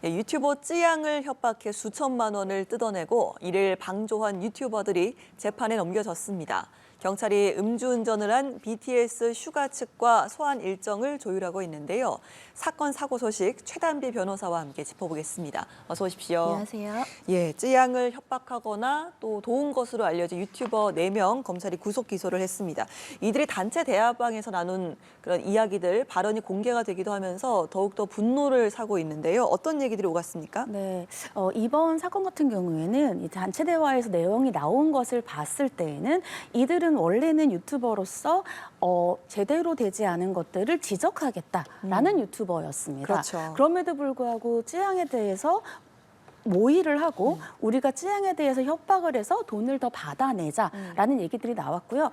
유튜버 찌양을 협박해 수천만 원을 뜯어내고 이를 방조한 유튜버들이 재판에 넘겨졌습니다. 경찰이 음주운전을 한 BTS 슈가 측과 소환 일정을 조율하고 있는데요. 사건 사고 소식 최단비 변호사와 함께 짚어보겠습니다. 어서 오십시오. 안녕하세요. 찌양을 협박하거나 또 도운 것으로 알려진 유튜버 4명 검찰이 구속 기소를 했습니다. 이들이 단체 대화방에서 나눈 그런 이야기들, 발언이 공개가 되기도 하면서 더욱더 분노를 사고 있는데요. 어떤 얘기들이 오갔습니까? 네, 이번 사건 같은 경우에는 이 단체 대화에서 내용이 나온 것을 봤을 때에는 이들은 원래는 유튜버로서 제대로 되지 않은 것들을 지적하겠다라는 유튜버였습니다. 그렇죠. 그럼에도 불구하고 찌양에 대해서 모의를 하고 우리가 찌양에 대해서 협박을 해서 돈을 더 받아내자라는 얘기들이 나왔고요.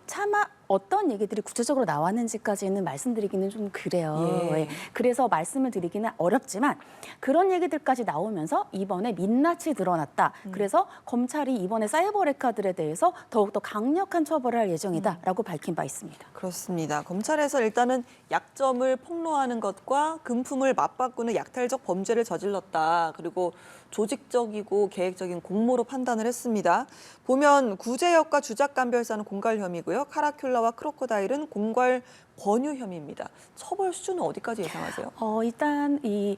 차마 어떤 얘기들이 구체적으로 나왔는지까지는 말씀드리기는 좀 그래요. 그래서 말씀을 드리기는 어렵지만 그런 얘기들까지 나오면서 이번에 민낯이 드러났다. 그래서 검찰이 이번에 사이버 레카들에 대해서 더욱더 강력한 처벌을 할 예정이다라고 밝힌 바 있습니다. 그렇습니다. 검찰에서 일단은 약점을 폭로하는 것과 금품을 맞바꾸는 약탈적 범죄를 저질렀다. 그리고 조직적이고 계획적인 공모로 판단을 했습니다. 보면 구제역과 주작감별사는 공갈 혐의고요. 카라큘라와 크로코다일은 공갈 권유 혐의입니다. 처벌 수준은 어디까지 예상하세요? 일단 이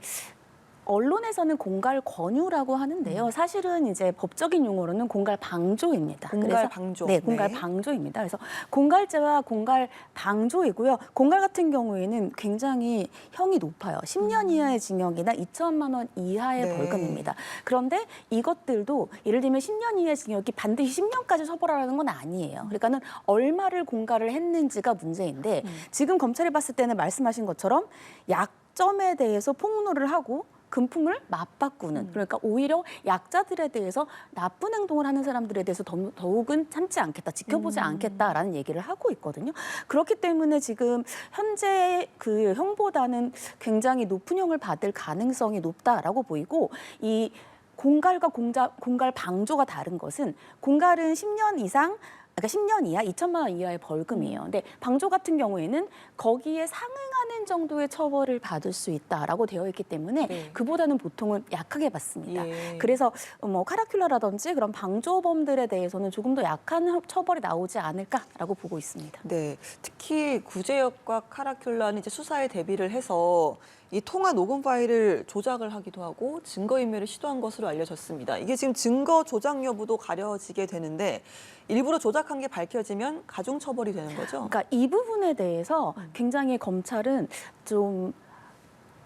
언론에서는 공갈 권유라고 하는데요. 사실은 이제 법적인 용어로는 공갈 방조입니다. 공갈 방조. 네, 공갈 방조입니다. 그래서 공갈죄와 공갈 방조이고요. 공갈 같은 경우에는 굉장히 형이 높아요. 10년 이하의 징역이나 2천만 원 이하의 벌금입니다. 그런데 이것들도 예를 들면 10년 이하의 징역이 반드시 10년까지 처벌하라는 건 아니에요. 그러니까는 얼마를 공갈을 했는지가 문제인데 지금 검찰이 봤을 때는 말씀하신 것처럼 약점에 대해서 폭로를 하고 금품을 맞바꾸는, 그러니까 오히려 약자들에 대해서 나쁜 행동을 하는 사람들에 대해서 더욱은 참지 않겠다, 지켜보지 않겠다라는 얘기를 하고 있거든요. 그렇기 때문에 지금 현재 그 형보다는 굉장히 높은 형을 받을 가능성이 높다라고 보이고, 이 공갈과 공갈 방조가 다른 것은 공갈은 10년 이상 그러니까 10년 이하, 2천만 원 이하의 벌금이에요. 근데 방조 같은 경우에는 거기에 상응하는 정도의 처벌을 받을 수 있다라고 되어 있기 때문에 그보다는 보통은 약하게 받습니다. 그래서 뭐 카라큘라라든지 그런 방조범들에 대해서는 조금 더 약한 처벌이 나오지 않을까라고 보고 있습니다. 네, 특히 구제역과 카라큘라는 이제 수사에 대비를 해서 이 통화 녹음 파일을 조작을 하기도 하고 증거인멸을 시도한 것으로 알려졌습니다. 이게 지금 증거 조작 여부도 가려지게 되는데 일부러 조작한 게 밝혀지면 가중처벌이 되는 거죠? 그러니까 이 부분에 대해서 굉장히 검찰은 좀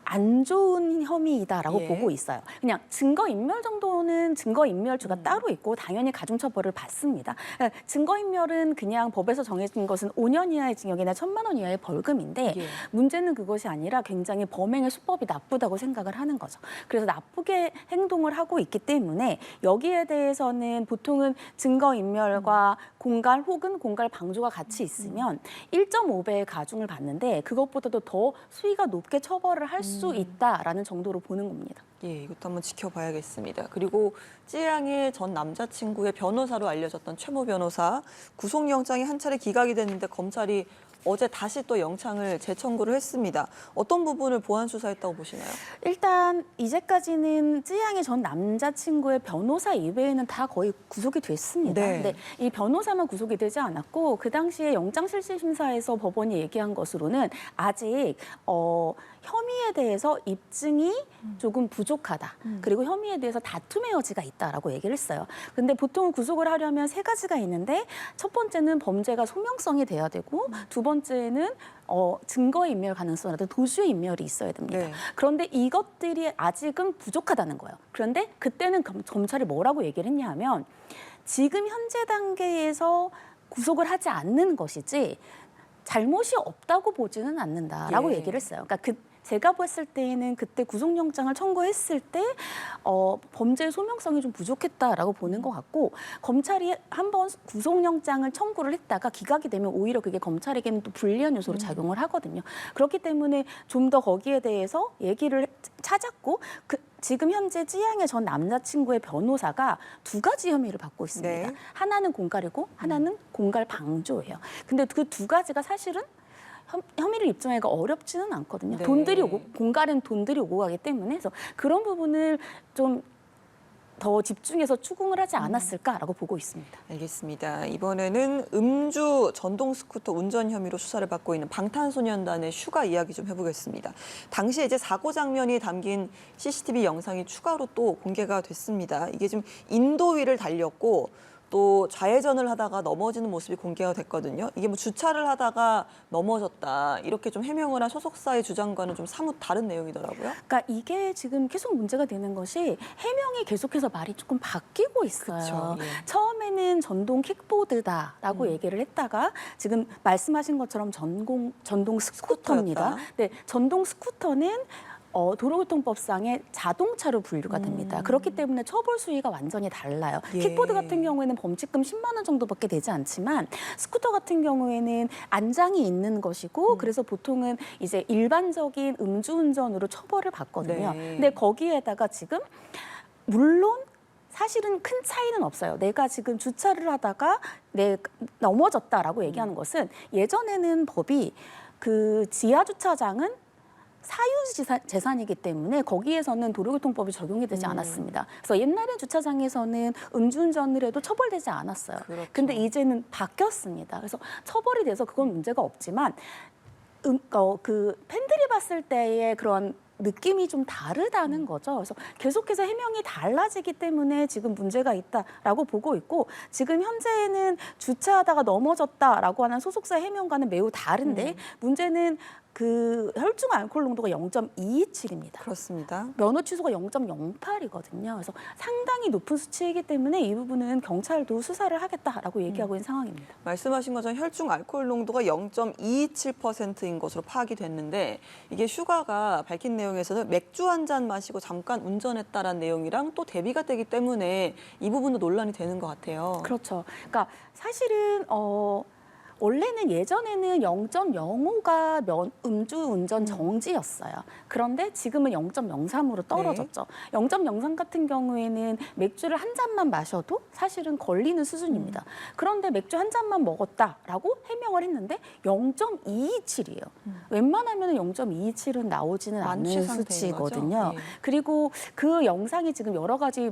안 좋은 혐의이다라고 보고 있어요. 그냥 증거인멸 정도는 증거인멸죄가 따로 있고 당연히 가중처벌을 받습니다. 그러니까 증거인멸은 그냥 법에서 정해진 것은 5년 이하의 징역이나 1천만 원 이하의 벌금인데 문제는 그것이 아니라 굉장히 범행의 수법이 나쁘다고 생각을 하는 거죠. 그래서 나쁘게 행동을 하고 있기 때문에 여기에 대해서는 보통은 증거인멸과 공갈 혹은 공갈 방조가 같이 있으면 1.5배의 가중을 받는데 그것보다도 더 수위가 높게 처벌을 할 수 있다라는 정도로 보는 겁니다. 이것도 한번 지켜봐야겠습니다. 그리고 찌양의 전 남자친구의 변호사로 알려졌던 최모 변호사 구속영장이 한 차례 기각이 됐는데 검찰이 어제 다시 또 영장을 재청구를 했습니다. 어떤 부분을 보완 수사했다고 보시나요? 일단 이제까지는 찌양의 전 남자친구의 변호사 이외에는 다 거의 구속이 됐습니다. 근데 이 변호사만 구속이 되지 않았고 그 당시에 영장실질심사에서 법원이 얘기한 것으로는 아직 혐의에 대해서 입증이 조금 부족하다. 그리고 혐의에 대해서 다툼의 여지가 있다라고 얘기를 했어요. 근데 보통 구속을 하려면 3가지가 있는데 첫 번째는 범죄가 소명성이 돼야 되고 두 번째는 증거인멸 가능성이라든 도주의 인멸이 있어야 됩니다. 그런데 이것들이 아직은 부족하다는 거예요. 그런데 그때는 검찰이 뭐라고 얘기를 했냐 하면 지금 현재 단계에서 구속을 하지 않는 것이지 잘못이 없다고 보지는 않는다라고 얘기를 했어요. 그러니까 제가 봤을 때에는 그때 구속영장을 청구했을 때 범죄의 소명성이 좀 부족했다라고 보는 것 같고 검찰이 한번 구속영장을 청구를 했다가 기각이 되면 오히려 그게 검찰에게는 또 불리한 요소로 작용을 하거든요. 그렇기 때문에 좀 더 거기에 대해서 얘기를 찾았고 지금 현재 찌양의 전 남자친구의 변호사가 2가지 혐의를 받고 있습니다. 하나는 공갈이고 하나는 공갈 방조예요. 근데 그 2가지가 사실은 혐의를 입증하기가 어렵지는 않거든요. 네. 공갈은 돈들이 오고 가기 때문에 그래서 그런 부분을 좀 더 집중해서 추궁을 하지 않았을까라고 보고 있습니다. 알겠습니다. 이번에는 음주 전동 스쿠터 운전 혐의로 수사를 받고 있는 방탄소년단의 슈가 이야기 좀 해보겠습니다. 당시에 이제 사고 장면이 담긴 CCTV 영상이 추가로 또 공개가 됐습니다. 이게 지금 인도 위를 달렸고 또 좌회전을 하다가 넘어지는 모습이 공개가 됐거든요. 이게 뭐 주차를 하다가 넘어졌다 이렇게 좀 해명을 한 소속사의 주장과는 좀 사뭇 다른 내용이더라고요. 그러니까 이게 지금 계속 문제가 되는 것이 해명이 계속해서 말이 조금 바뀌고 있어요. 그쵸, 예. 처음에는 전동 킥보드다라고 얘기를 했다가 지금 말씀하신 것처럼 전동 스쿠터입니다. 스쿠터였다. 네, 전동 스쿠터는 도로교통법상의 자동차로 분류가 됩니다. 그렇기 때문에 처벌 수위가 완전히 달라요. 예. 킥보드 같은 경우에는 범칙금 10만 원 정도밖에 되지 않지만 스쿠터 같은 경우에는 안장이 있는 것이고 그래서 보통은 이제 일반적인 음주운전으로 처벌을 받거든요. 네. 근데 거기에다가 지금 물론 사실은 큰 차이는 없어요. 내가 지금 주차를 하다가 넘어졌다라고 얘기하는 것은 예전에는 법이 그 지하 주차장은 사유 재산이기 때문에 거기에서는 도로교통법이 적용이 되지 않았습니다. 그래서 옛날에 주차장에서는 음주운전을 해도 처벌되지 않았어요. 그렇죠. 근데 이제는 바뀌었습니다. 그래서 처벌이 돼서 그건 문제가 없지만 그 팬들이 봤을 때의 그런 느낌이 좀 다르다는 거죠. 그래서 계속해서 해명이 달라지기 때문에 지금 문제가 있다라고 보고 있고 지금 현재는 주차하다가 넘어졌다라고 하는 소속사 해명과는 매우 다른데 문제는 그 혈중 알코올 농도가 0.227입니다. 그렇습니다. 면허 취소가 0.08이거든요. 그래서 상당히 높은 수치이기 때문에 이 부분은 경찰도 수사를 하겠다라고 얘기하고 있는 상황입니다. 말씀하신 것처럼 혈중 알코올 농도가 0.227%인 것으로 파악이 됐는데 이게 슈가가 밝힌 내용에서는 맥주 한 잔 마시고 잠깐 운전했다라는 내용이랑 또 대비가 되기 때문에 이 부분도 논란이 되는 것 같아요. 그렇죠. 그러니까 사실은 원래는 예전에는 0.05가 음주운전 정지였어요. 그런데 지금은 0.03으로 떨어졌죠. 0.03 같은 경우에는 맥주를 한 잔만 마셔도 사실은 걸리는 수준입니다. 그런데 맥주 한 잔만 먹었다라고 해명을 했는데 0.227이에요. 웬만하면 0.227은 나오지는 만취 않는 상태인 수치거든요. 거죠? 예. 그리고 그 영상이 지금 여러 가지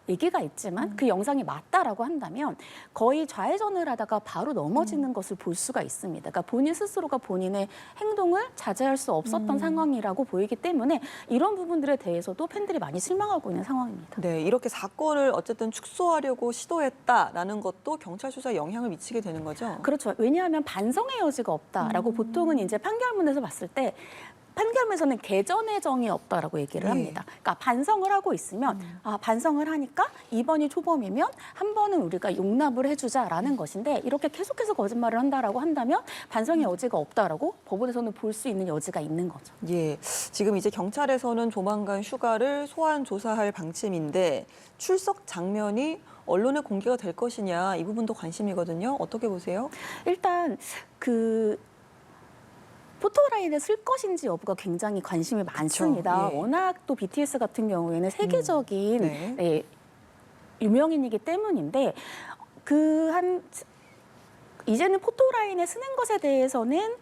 얘기가 있지만 그 영상이 맞다라고 한다면 거의 좌회전을 하다가 바로 넘어지는 것을 볼 수가 있습니다. 그러니까 본인 스스로가 본인의 행동을 자제할 수 없었던 상황이라고 보이기 때문에 이런 부분들에 대해서도 팬들이 많이 실망하고 있는 상황입니다. 네, 이렇게 사건을 어쨌든 축소하려고 시도했다라는 것도 경찰 수사에 영향을 미치게 되는 거죠? 그렇죠. 왜냐하면 반성의 여지가 없다라고 보통은 이제 판결문에서 봤을 때 판결문에서는 개전의 정이 없다라고 얘기를 네. 합니다. 그러니까 반성을 하고 있으면 반성을 하니까 이번이 초범이면 한 번은 우리가 용납을 해주자라는 것인데 이렇게 계속해서 거짓말을 한다라고 한다면 반성의 여지가 없다라고 법원에서는 볼 수 있는 여지가 있는 거죠. 예, 지금 이제 경찰에서는 조만간 슈가를 소환 조사할 방침인데 출석 장면이 언론에 공개가 될 것이냐 이 부분도 관심이거든요. 어떻게 보세요? 일단 포토라인에 쓸 것인지 여부가 굉장히 관심이 많습니다. 예. 워낙 또 BTS 같은 경우에는 세계적인 네. 유명인이기 때문인데 이제는 포토라인에 쓰는 것에 대해서는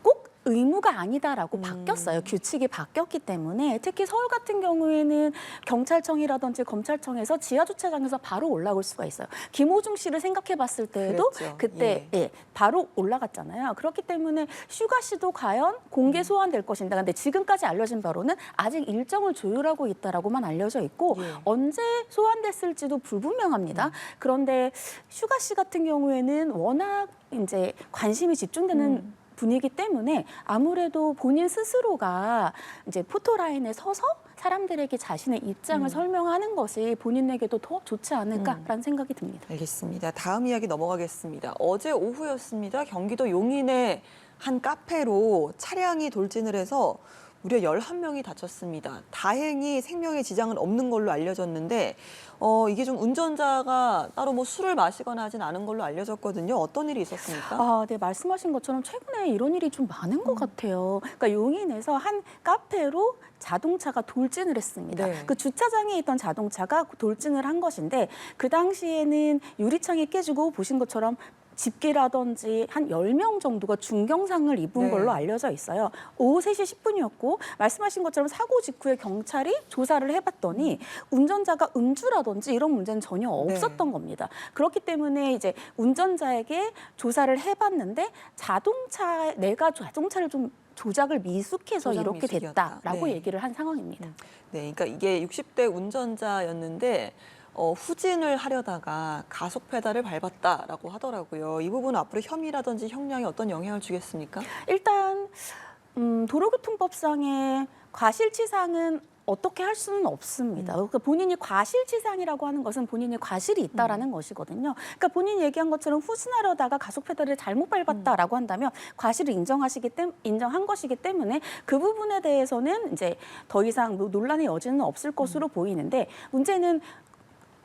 꼭 의무가 아니다라고 바뀌었어요. 규칙이 바뀌었기 때문에 특히 서울 같은 경우에는 경찰청이라든지 검찰청에서 지하 주차장에서 바로 올라올 수가 있어요. 김호중 씨를 생각해 봤을 때에도 그랬죠. 그때 바로 올라갔잖아요. 그렇기 때문에 슈가 씨도 과연 공개 소환될 것인가. 근데 지금까지 알려진 바로는 아직 일정을 조율하고 있다라고만 알려져 있고 예. 언제 소환됐을지도 불분명합니다. 그런데 슈가 씨 같은 경우에는 워낙 이제 관심이 집중되는 분이기 때문에 아무래도 본인 스스로가 이제 포토라인에 서서 사람들에게 자신의 입장을 설명하는 것이 본인에게도 더 좋지 않을까라는 생각이 듭니다. 알겠습니다. 다음 이야기 넘어가겠습니다. 어제 오후였습니다. 경기도 용인의 한 카페로 차량이 돌진을 해서 무려 11명이 다쳤습니다. 다행히 생명에 지장은 없는 걸로 알려졌는데 이게 좀 운전자가 따로 술을 마시거나 하진 않은 걸로 알려졌거든요. 어떤 일이 있었습니까? 네, 말씀하신 것처럼 최근에 이런 일이 좀 많은 것 같아요. 그러니까 용인에서 한 카페로 자동차가 돌진을 했습니다. 네. 그 주차장에 있던 자동차가 돌진을 한 것인데 그 당시에는 유리창이 깨지고 보신 것처럼 집기라든지 한 10명 정도가 중경상을 입은 네. 걸로 알려져 있어요. 오후 3시 10분이었고 말씀하신 것처럼 사고 직후에 경찰이 조사를 해봤더니 운전자가 음주라든지 이런 문제는 전혀 없었던 겁니다. 그렇기 때문에 이제 운전자에게 조사를 해봤는데 내가 자동차를 좀 조작을 미숙해서 조작 이렇게 미숙이었다. 됐다라고 네. 얘기를 한 상황입니다. 네, 그러니까 이게 60대 운전자였는데 후진을 하려다가 가속 페달을 밟았다라고 하더라고요. 이 부분은 앞으로 혐의라든지 형량에 어떤 영향을 주겠습니까? 일단 도로교통법상의 과실치상은 어떻게 할 수는 없습니다. 그러니까 본인이 과실치상이라고 하는 것은 본인이 과실이 있다라는 것이거든요. 그러니까 본인이 얘기한 것처럼 후진하려다가 가속 페달을 잘못 밟았다라고 한다면 과실을 인정한 것이기 때문에 그 부분에 대해서는 이제 더 이상 논란의 여지는 없을 것으로 보이는데 문제는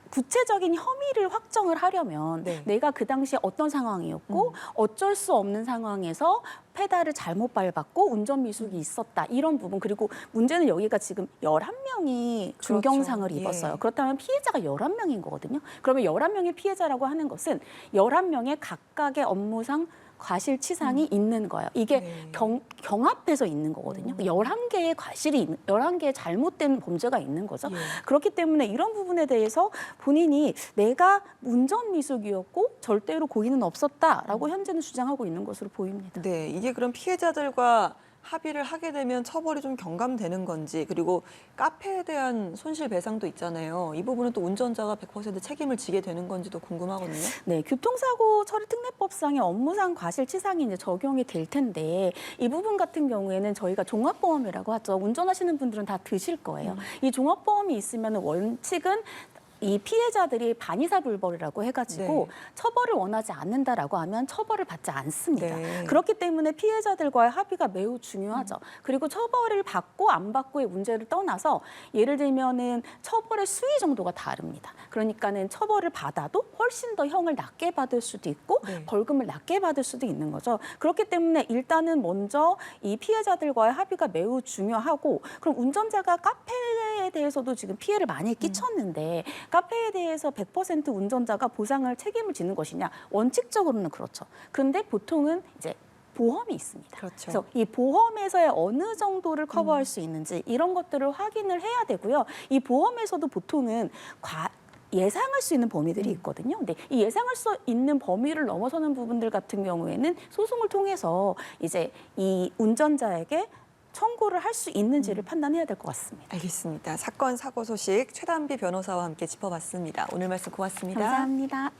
구체적인 혐의를 확정을 하려면 네. 내가 그 당시에 어떤 상황이었고 어쩔 수 없는 상황에서 페달을 잘못 밟았고 운전 미숙이 있었다. 이런 부분. 그리고 문제는 여기가 지금 11명이 중경상을 그렇죠. 입었어요. 예. 그렇다면 피해자가 11명인 거거든요. 그러면 11명의 피해자라고 하는 것은 11명의 각각의 업무상 과실치상이 있는 거예요. 이게 네. 경합해서 있는 거거든요. 11개의 과실이, 11개의 잘못된 범죄가 있는 거죠. 예. 그렇기 때문에 이런 부분에 대해서 본인이 내가 운전 미숙이었고 절대로 고의는 없었다라고 현재는 주장하고 있는 것으로 보입니다. 네, 이게 그럼 피해자들과 합의를 하게 되면 처벌이 좀 경감되는 건지, 그리고 카페에 대한 손실배상도 있잖아요. 이 부분은 또 운전자가 100% 책임을 지게 되는 건지도 궁금하거든요. 네, 교통사고 처리 특례법상의 업무상 과실치상이 이제 적용이 될 텐데 이 부분 같은 경우에는 저희가 종합보험이라고 하죠. 운전하시는 분들은 다 드실 거예요. 이 종합보험이 있으면 원칙은 이 피해자들이 반의사불벌이라고 해가지고 네. 처벌을 원하지 않는다라고 하면 처벌을 받지 않습니다. 네. 그렇기 때문에 피해자들과의 합의가 매우 중요하죠. 그리고 처벌을 받고 안 받고의 문제를 떠나서 예를 들면은 처벌의 수위 정도가 다릅니다. 그러니까는 처벌을 받아도 훨씬 더 형을 낮게 받을 수도 있고 네. 벌금을 낮게 받을 수도 있는 거죠. 그렇기 때문에 일단은 먼저 이 피해자들과의 합의가 매우 중요하고 그럼 운전자가 카페에 대해서도 지금 피해를 많이 끼쳤는데 카페에 대해서 100% 운전자가 책임을 지는 것이냐? 원칙적으로는 그렇죠. 그런데 보통은 이제 보험이 있습니다. 그렇죠. 그래서 이 보험에서의 어느 정도를 커버할 수 있는지 이런 것들을 확인을 해야 되고요. 이 보험에서도 보통은 예상할 수 있는 범위들이 있거든요. 근데 이 예상할 수 있는 범위를 넘어서는 부분들 같은 경우에는 소송을 통해서 이제 이 운전자에게 청구를 할 수 있는지를 판단해야 될 것 같습니다. 알겠습니다. 사건 사고 소식 최단비 변호사와 함께 짚어봤습니다. 오늘 말씀 고맙습니다. 감사합니다.